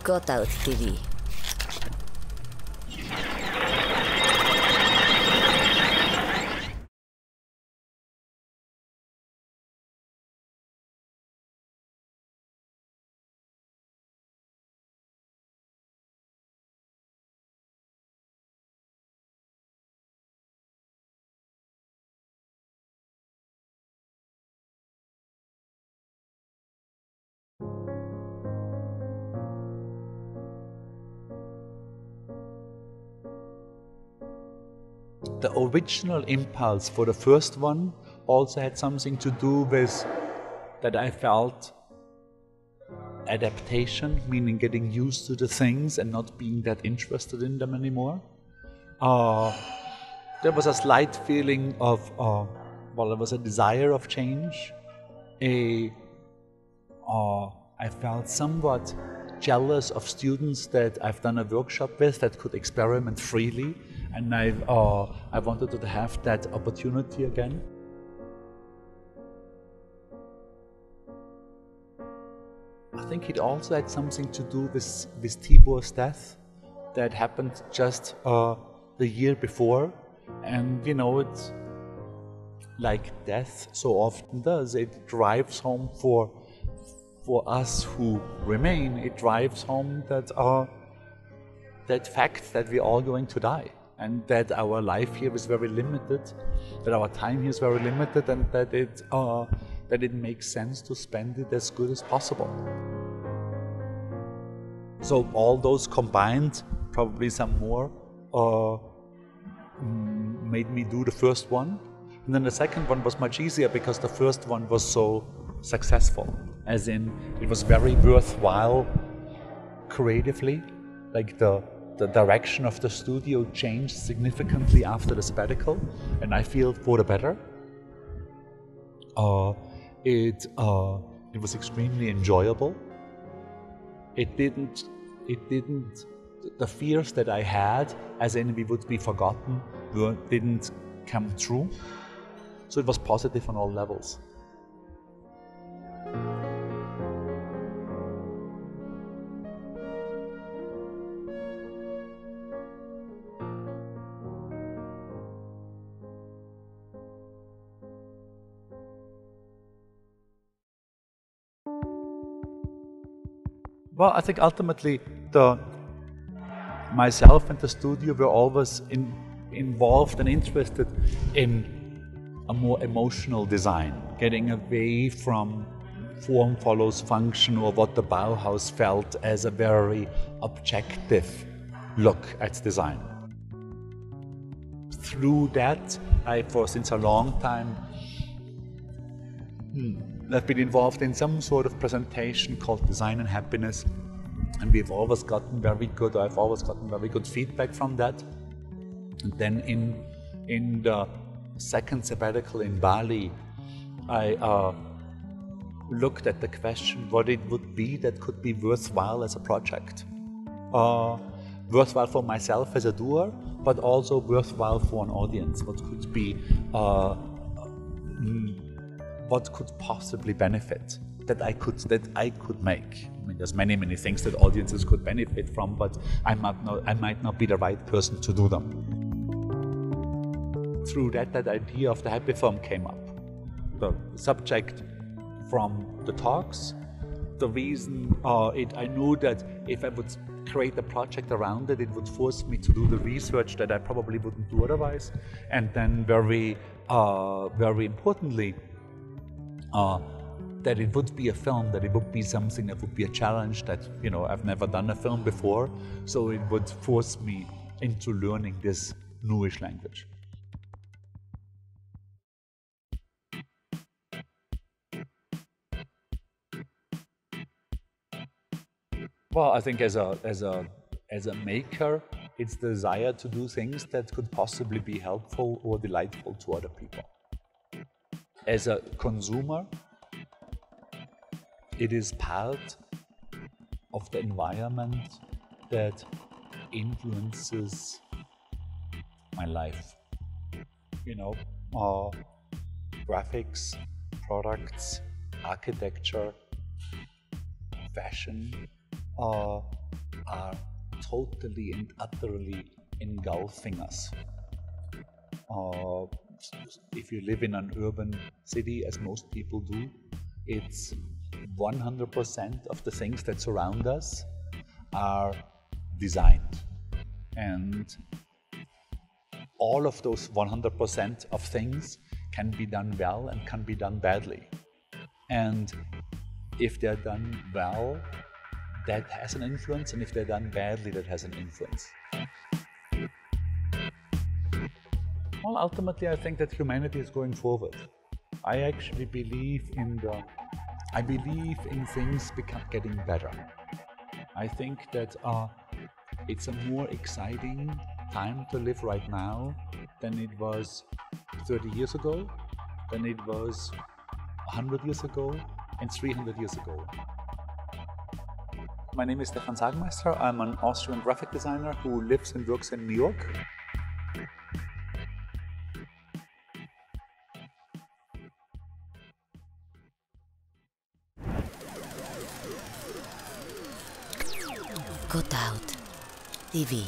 CutOutTV. The original impulse for the first one also had something to do with that I felt adaptation, meaning getting used to the things and not being that interested in them anymore. There was a slight feeling of, there was a desire of change. I felt somewhat jealous of students that I've done a workshop with that could experiment freely, and I wanted to have that opportunity again. I think it also had something to do with Tibor's death that happened just the year before, and you know, it's like death so often does. It drives home for us who remain. It drives home that fact that we're all going to die, and that our life here is very limited, that our time here is very limited, and that it makes sense to spend it as good as possible. So all those combined, probably some more, made me do the first one. And then the second one was much easier because the first one was so successful. As in, it was very worthwhile creatively. Like the direction of the studio changed significantly after the sabbatical, and I feel for the better. It was extremely enjoyable. The fears that I had, as in we would be forgotten, didn't come true. So it was positive on all levels. Well, I think ultimately myself and the studio were always involved and interested in a more emotional design, getting away from form follows function or what the Bauhaus felt as a very objective look at design. Through that, since a long time, I've been involved in some sort of presentation called Design and Happiness, and I've always gotten very good feedback from that. And then in the second sabbatical in Bali, I looked at the question what it would be that could be worthwhile as a project. Worthwhile for myself as a doer, but also worthwhile for an audience. What could be what could possibly benefit that I could make. I mean, there's many things that audiences could benefit from, but I might not be the right person to do them. Through that idea of the happy film came up. The subject from the talks, the reason I knew that if I would create a project around it, it would force me to do the research that I probably wouldn't do otherwise. And then very importantly, that it would be a film, that it would be something that would be a challenge that, you know, I've never done a film before, so it would force me into learning this newish language. Well, I think as a maker, it's the desire to do things that could possibly be helpful or delightful to other people. As a consumer, it is part of the environment that influences my life. You know, graphics, products, architecture, fashion, are totally and utterly engulfing us. If you live in an urban city, as most people do, it's 100% of the things that surround us are designed. And all of those 100% of things can be done well and can be done badly. And if they're done well, that has an influence, and if they're done badly, that has an influence. Well, ultimately, I think that humanity is going forward. I actually believe in things getting better. I think that it's a more exciting time to live right now than it was 30 years ago, than it was 100 years ago, and 300 years ago. My name is Stefan Sagmeister. I'm an Austrian graphic designer who lives and works in New York. CutOutTV.